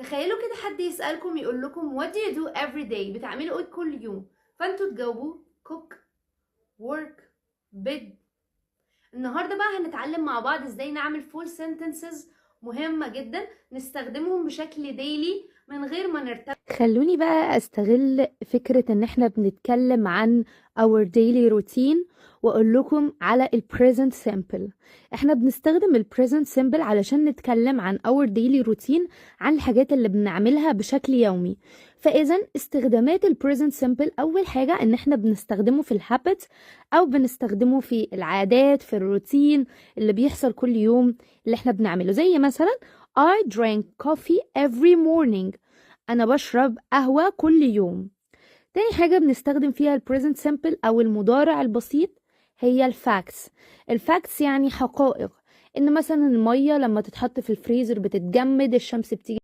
تخيلوا كده حد يسألكم يقول لكم what do you do every day، بتعملوا ايه كل يوم؟ فانتوا تجاوبوا cook work bed. النهارده بقى هنتعلم مع بعض ازاي نعمل full sentences مهمة جدا نستخدمهم بشكل daily من غير ما نرتب. خلوني بقى استغل فكرة ان احنا بنتكلم عن our daily routine واقول لكم على ال present simple. احنا بنستخدم ال present simple علشان نتكلم عن our daily routine، عن الحاجات اللي بنعملها بشكل يومي. فاذا استخدامات ال present simple، اول حاجة ان احنا بنستخدمه في الهابت او بنستخدمه في العادات، في الروتين اللي بيحصل كل يوم اللي احنا بنعمله. زي مثلا I drink coffee every morning، أنا بشرب قهوة كل يوم. تاني حاجة بنستخدم فيها ال present simple أو المضارع البسيط هي الفاكتس. الفاكتس يعني حقائق، إن مثلا المية لما تتحط في الفريزر بتتجمد، الشمس بتيجي